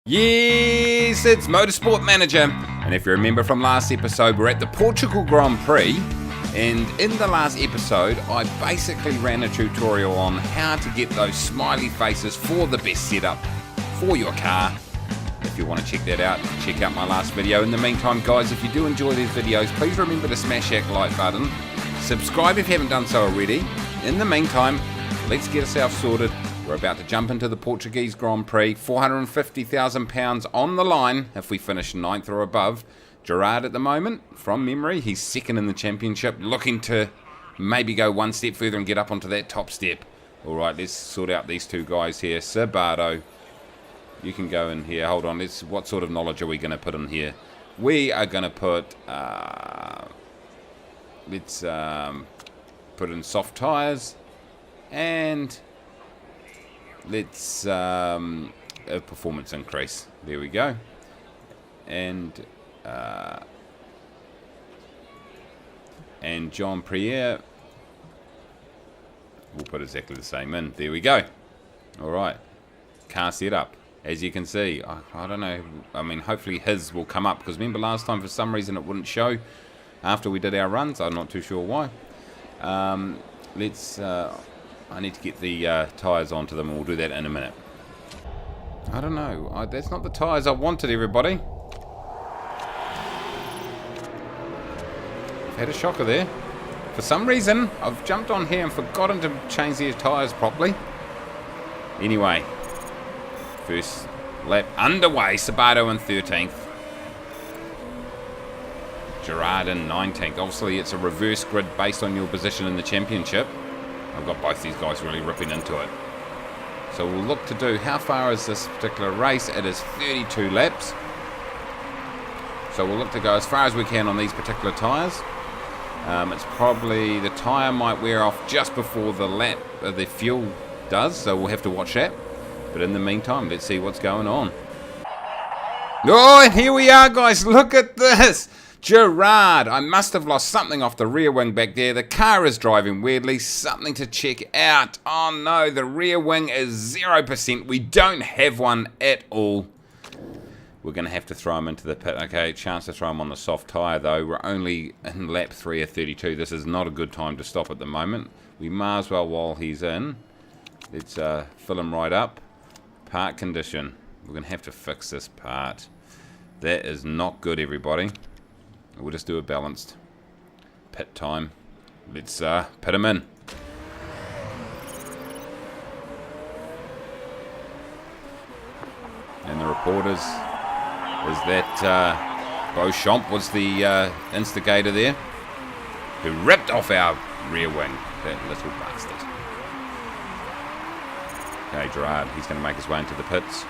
Yes, it's Motorsport Manager, and if you remember from last episode, we're at the Portugal Grand Prix, and in the last episode, I basically ran a tutorial on how to get those smiley faces for the best setup for your car. If you want to check that out, check out my last video. In the meantime, guys, if you do enjoy these videos, please remember to smash that like button. Subscribe if you haven't done so already. In the meantime, let's get ourselves sorted. We're about to jump into the Portuguese Grand Prix. £450,000 on the line if we finish 9th or above. Gerard at the moment, from memory, he's second in the championship, looking to maybe go one step further and get up onto that top step. Alright, let's sort out these two guys here. Sabato, you can go in here. Hold on, what sort of knowledge are we going to put in here? We are going to put, let's put in soft tyres, and let's a performance increase. There we go. And John Priere, we'll put exactly the same in. There we go. Alright, car setup. As you can see, I don't know, I mean, hopefully his will come up, because remember last time for some reason it wouldn't show after we did our runs. I'm not too sure why. I need to get the tyres onto them, and we'll do that in a minute. I don't know, that's not the tyres I wanted, everybody. I've had a shocker there. For some reason, I've jumped on here and forgotten to change these tyres properly. Anyway, first lap underway. Sabato in 13th. Gerard in 19th. Obviously, it's a reverse grid based on your position in the championship. I've got both these guys really ripping into it. So we'll look to do, how far is this particular race? It is 32 laps. So we'll look to go as far as we can on these particular tyres. It's probably, the tyre might wear off just before the lap, the fuel does, so we'll have to watch that. But in the meantime, let's see what's going on. Oh, and here we are, guys. Look at this. Gerard, I must have lost something off the rear wing back there. The car is driving weirdly. Something to check out. Oh no, the rear wing is 0%. We don't have one at all. We're going to have to throw him into the pit. Okay, chance to throw him on the soft tyre though. We're only in lap 3 of 32. This is not a good time to stop at the moment. We might as well while he's in. Let's fill him right up. Part condition. We're going to have to fix this part. That is not good, everybody. We'll just do a balanced pit time. Let's pit him in. And the reporters is that Beauchamp was the instigator there, who ripped off our rear wing. That little bastard. Okay, Gerard, he's going to make his way into the pits.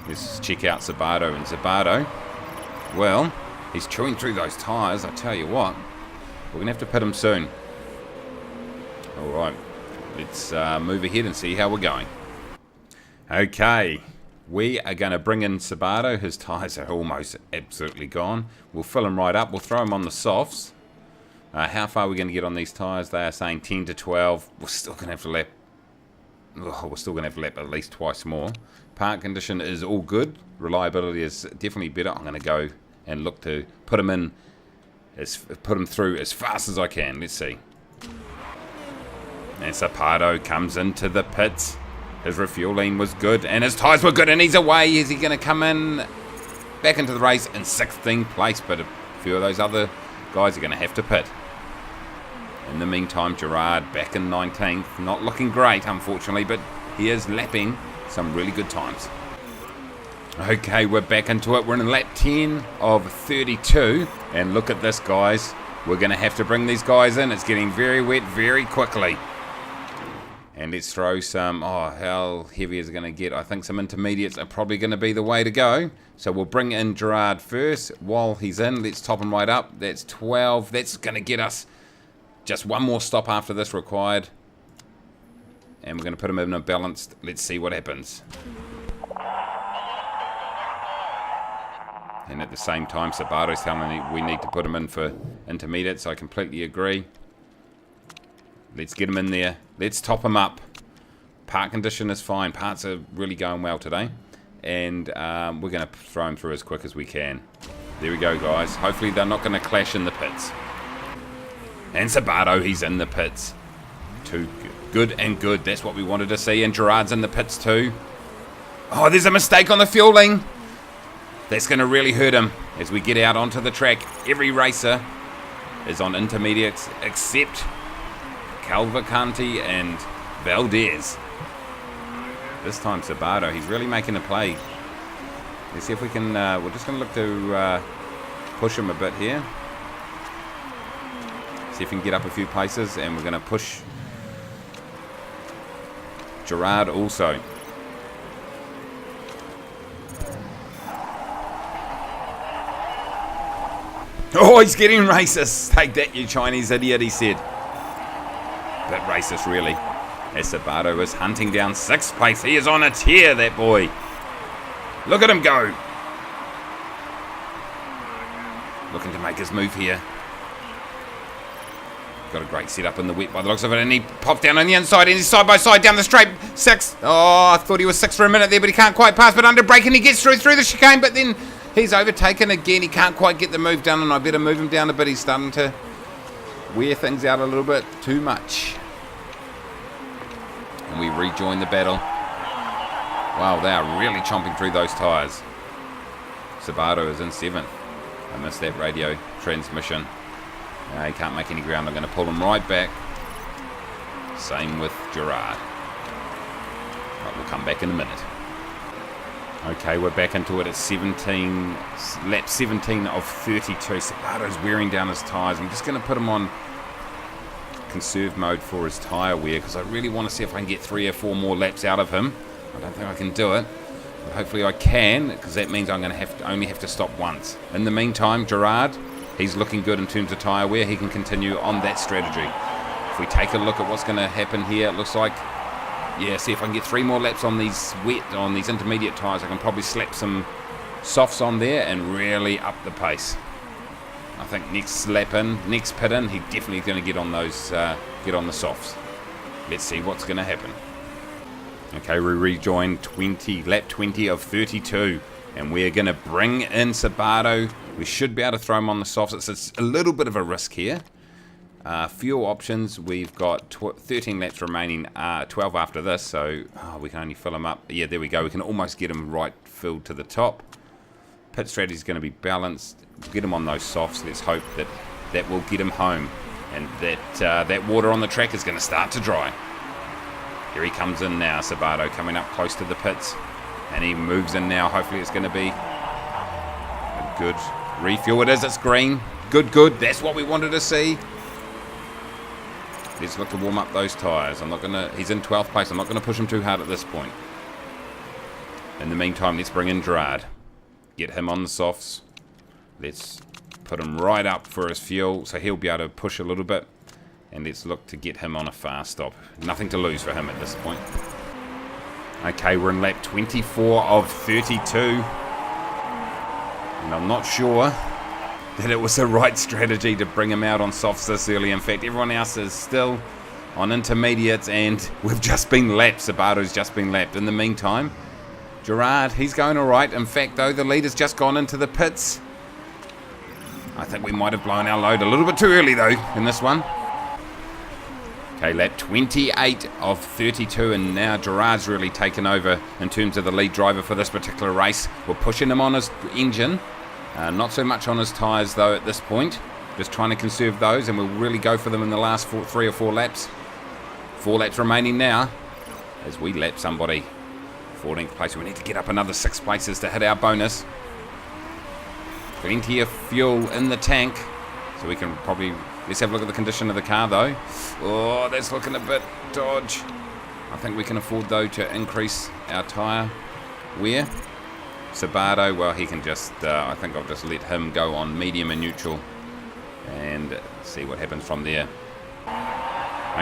Let's check out Sabato. And Sabato, well, he's chewing through those tyres, I tell you what. We're going to have to pit him soon. Alright, let's move ahead and see how we're going. Okay, we are going to bring in Sabato. His tyres are almost absolutely gone. We'll fill him right up. We'll throw him on the softs. How far are we going to get on these tyres? They are saying 10 to 12. We're still going to have to lap. We're still going to have to lap at least twice more. Part condition is all good. Reliability is definitely better. I'm going to go and look to put him through as fast as I can. Let's see. And Sabato comes into the pits. His refueling was good, and his tyres were good, and he's away. Is he going to come in back into the race in 16th place? But a few of those other guys are going to have to pit. In the meantime, Gerard back in 19th. Not looking great, unfortunately, but he is lapping some really good times. Okay, we're back into it. We're in lap 10 of 32. And look at this, guys. We're going to have to bring these guys in. It's getting very wet very quickly. And let's throw some, how heavy is it going to get? I think some intermediates are probably going to be the way to go. So we'll bring in Gerard first. While he's in, let's top him right up. That's 12. That's going to get us just one more stop after this required. And we're going to put him in a balanced. Let's see what happens. And at the same time, Sabato's telling me we need to put him in for intermediates. I completely agree. Let's get him in there. Let's top him up. Part condition is fine. Parts are really going well today. and we're going to throw him through as quick as we can. There we go, guys. Hopefully they're not going to clash in the pits. And Sabato, he's in the pits. Too good and good. That's what we wanted to see. And Gerard's in the pits too. Oh, there's a mistake on the fueling. That's going to really hurt him as we get out onto the track. Every racer is on intermediates except Cavalcanti and Valdez. This time Sabato, he's really making a play. Let's see if we can, we're just going to look to push him a bit here. See if we can get up a few places, and we're going to push Gerard also. Oh, he's getting racist. Take that, you Chinese idiot, he said. Bit racist, really. As Sabato is hunting down 6th place. He is on a tear, that boy. Look at him go. Looking to make his move here. Got a great setup in the wet by the looks of it. And he pops down on the inside. And he's side by side down the straight. 6. Oh, I thought he was 6 for a minute there, but he can't quite pass. But under brake, and he gets through the chicane. But then he's overtaken again. He can't quite get the move done. And I better move him down a bit. He's starting to wear things out a little bit too much. And we rejoin the battle. Wow, they are really chomping through those tyres. Sabato is in 7th. I missed that radio transmission. He can't make any ground. I'm going to pull him right back. Same with Gerard. Right, we'll come back in a minute. Okay, we're back into it at 17, lap 17 of 32. Sabato's wearing down his tyres. I'm just going to put him on conserve mode for his tyre wear because I really want to see if I can get 3 or 4 more laps out of him. I don't think I can do it, but hopefully I can, because that means I'm going to only have to stop once. In the meantime, Gerard, he's looking good in terms of tyre wear. He can continue on that strategy. If we take a look at what's going to happen here, it looks like, yeah, see if I can get 3 more laps on these intermediate tyres. I can probably slap some softs on there and really up the pace. I think next lap in, next pit in, he's definitely going to get on those, get on the softs. Let's see what's going to happen. Okay, we rejoin lap 20 of 32, and we're going to bring in Sabato. We should be able to throw him on the softs. It's a little bit of a risk here. Fuel options, we've got 13 laps remaining, 12 after this, so we can only fill him up. Yeah, there we go. We can almost get him right filled to the top. Pit strategy is going to be balanced. Get him on those softs. Let's hope that will get him home, and that water on the track is going to start to dry. Here he comes in now, Sabato coming up close to the pits, and he moves in now. Hopefully it's going to be a good refuel. It is, it's green. Good. That's what we wanted to see. Let's look to warm up those tyres. He's in 12th place. I'm not going to push him too hard at this point. In the meantime, let's bring in Gerard. Get him on the softs. Let's put him right up for his fuel, so he'll be able to push a little bit. And let's look to get him on a fast stop. Nothing to lose for him at this point. Okay, we're in lap 24 of 32. And I'm not sure that it was the right strategy to bring him out on softs this early. In fact, everyone else is still on intermediates, and we've just been lapped. Sabato's just been lapped. In the meantime, Gerard, he's going all right. In fact, though, the lead has just gone into the pits. I think we might have blown our load a little bit too early, though, in this one. Okay, lap 28 of 32, and now Gerard's really taken over in terms of the lead driver for this particular race. We're pushing him on his engine, not so much on his tyres though at this point. Just trying to conserve those, and we'll really go for them in the last 3 or 4 laps. 4 laps remaining now as we lap somebody. 14th place. We need to get up another 6 places to hit our bonus. Plenty of fuel in the tank, so we can probably... Let's have a look at the condition of the car, though. Oh, that's looking a bit dodge. I think we can afford, though, to increase our tyre wear. Sabato, well, he can just... I think I'll just let him go on medium and neutral and see what happens from there.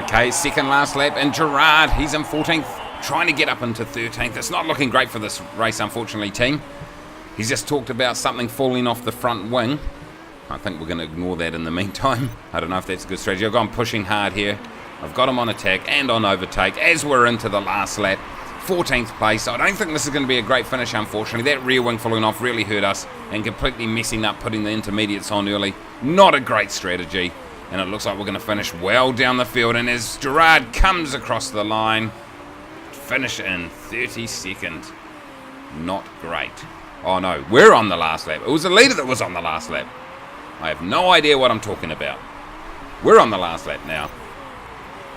Okay, second last lap, and Gerard, he's in 14th, trying to get up into 13th. It's not looking great for this race, unfortunately, team. He's just talked about something falling off the front wing. I think we're going to ignore that in the meantime. I don't know if that's a good strategy. I've gone pushing hard here. I've got him on attack and on overtake as we're into the last lap. 14th place. I don't think this is going to be a great finish, unfortunately. That rear wing falling off really hurt us and completely messing up putting the intermediates on early. Not a great strategy. And it looks like we're going to finish well down the field. And as Gerard comes across the line, finish in 32nd. Not great. Oh no, we're on the last lap. It was the leader that was on the last lap. I have no idea what I'm talking about. We're on the last lap now.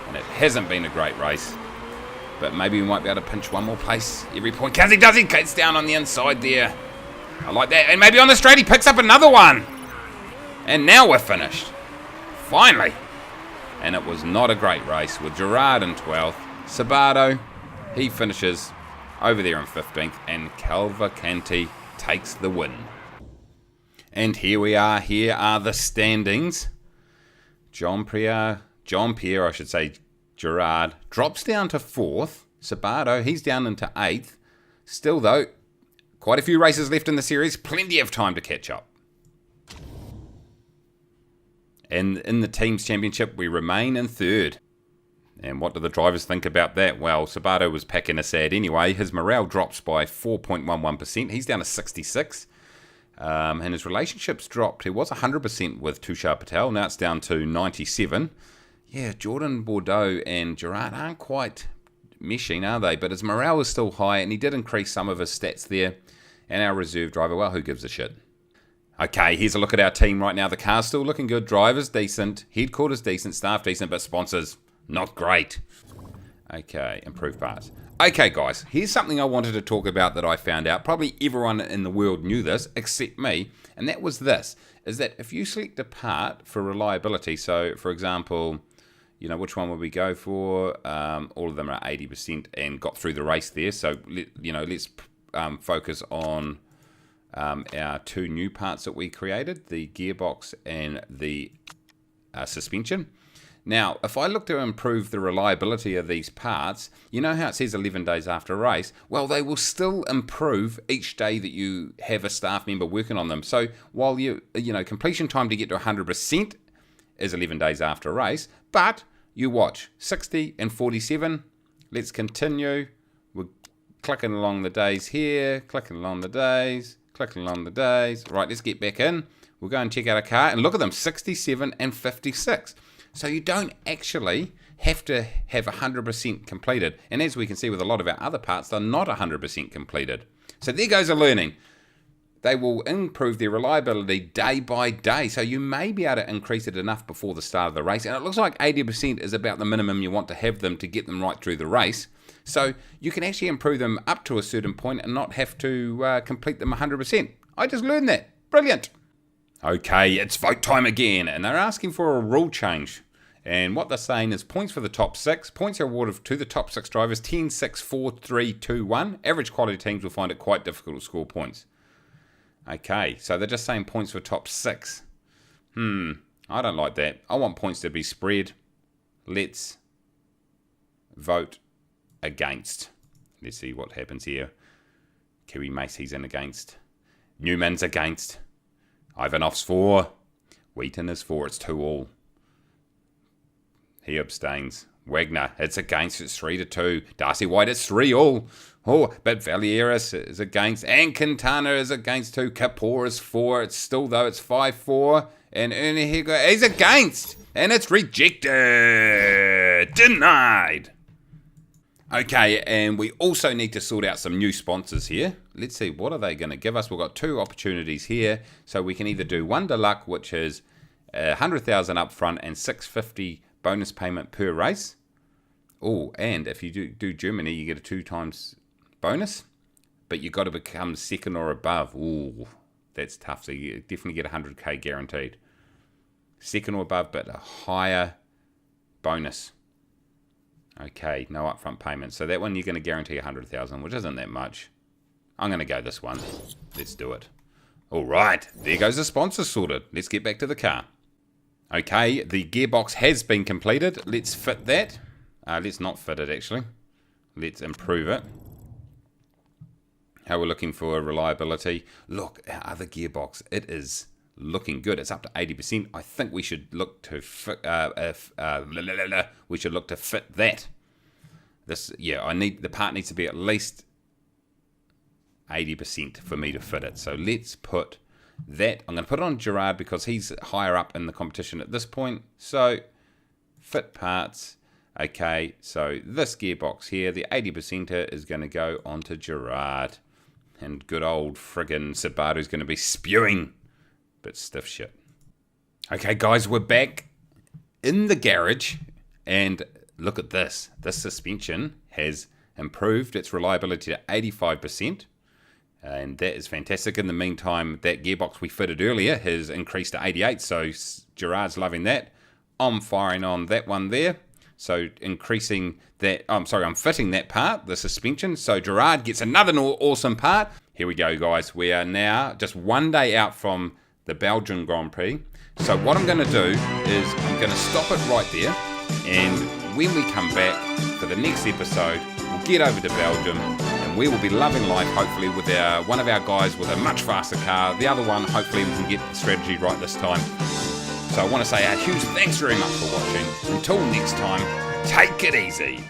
And it hasn't been a great race. But maybe we might be able to pinch one more place every point. Because he does, he gets down on the inside there. I like that. And maybe on the straight he picks up another one. And now we're finished. Finally. And it was not a great race with Gerard in 12th. Sabato, he finishes over there in 15th. And Cavalcanti takes the win. And here we are. Here are the standings. Jean-Pierre, I should say, Gerard, drops down to 4th. Sabato, he's down into 8th. Still, though, quite a few races left in the series. Plenty of time to catch up. And in the Teams Championship, we remain in 3rd. And what do the drivers think about that? Well, Sabato was packing a sad anyway. His morale drops by 4.11%. He's down to 66. And his relationships dropped. He was 100% with Tushar Patel. Now it's down to 97. Yeah, Jordan Bordeaux and Gerard aren't quite meshing, are they? But his morale is still high, and he did increase some of his stats there. And our reserve driver, well, who gives a shit? Okay, here's a look at our team right now. The car's still looking good. Drivers decent. Headquarters decent. Staff decent. But sponsors, not great. Okay, improved parts. Okay, guys, here's something I wanted to talk about that I found out. Probably everyone in the world knew this, except me. And that was this, is that if you select a part for reliability, so, for example, you know, which one would we go for? All of them are 80% and got through the race there. So, let's focus on our 2 new parts that we created, the gearbox and the suspension. Now, if I look to improve the reliability of these parts, you know how it says 11 days after a race? Well, they will still improve each day that you have a staff member working on them. So while completion time to get to 100% is 11 days after a race, but you watch 60 and 47. Let's continue. We're clicking along the days here, clicking along the days, clicking along the days. Right, let's get back in. We'll go and check out a car and look at them, 67 and 56. So you don't actually have to have 100% completed. And as we can see with a lot of our other parts, they're not 100% completed. So there goes a learning. They will improve their reliability day by day. So you may be able to increase it enough before the start of the race. And it looks like 80% is about the minimum you want to have them to get them right through the race. So you can actually improve them up to a certain point and not have to complete them 100%. I just learned that. Brilliant. Okay, it's vote time again. And they're asking for a rule change. And what they're saying is points for the top 6. Points are awarded to the top 6 drivers. 10, 6, 4, 3, 2, 1. Average quality teams will find it quite difficult to score points. Okay, so they're just saying points for top 6. I don't like that. I want points to be spread. Let's vote against. Let's see what happens here. Kiwi Mace, he's in against. Newman's against. Ivanov's for. Wheaton is for. It's 2-2. He abstains. Wagner, it's against. It's 3-2. Darcy White, it's 3-3. Oh, but Valieras is against. And Quintana is against too. Kapoor is for. It's still, though, it's 5-4. And Ernie Higo is against. And it's rejected. Denied. Okay, and we also need to sort out some new sponsors here. Let's see, what are they going to give us? We've got 2 opportunities here. So we can either do One to Luck, which is 100,000 up front and 650 bonus payment per race. Oh, and if you do Germany, you get a 2 times bonus, but you've got to become 2nd or above. Ooh, that's tough. So you definitely get 100k guaranteed. 2nd or above, but a higher bonus. Okay, no upfront payment. So that one you're going to guarantee 100,000, which isn't that much. I'm going to go this one. Let's do it. All right, there goes the sponsor sorted. Let's get back to the car. Okay, the gearbox has been completed. Let's fit that. Let's not fit it, actually. Let's improve it. How we're looking for reliability. Look, our other gearbox, it is looking good. It's up to 80%. I think we should look to fit, we should look to fit that. This, yeah, the part needs to be at least 80% for me to fit it. So let's put that. I'm going to put it on Gerard because he's higher up in the competition at this point. So fit parts. Okay, so this gearbox here, the 80%er is going to go onto Gerard. And good old friggin' Subaru's going to be spewing. But stiff shit. Okay, guys, we're back in the garage. And look at this. This suspension has improved its reliability to 85%. And that is fantastic. In the meantime, that gearbox we fitted earlier has increased to 88. So Gerard's loving that. I'm firing on that one there. So increasing that, I'm fitting that part, the suspension. So Gerard gets another awesome part. Here we go, guys. We are now just one day out from the Belgian Grand Prix. So what I'm going to do is I'm going to stop it right there. And when we come back for the next episode, we'll get over to Belgium and we will be loving life, hopefully, with one of our guys with a much faster car. The other one, hopefully, we can get the strategy right this time. So I want to say a huge thanks very much for watching. Until next time, take it easy.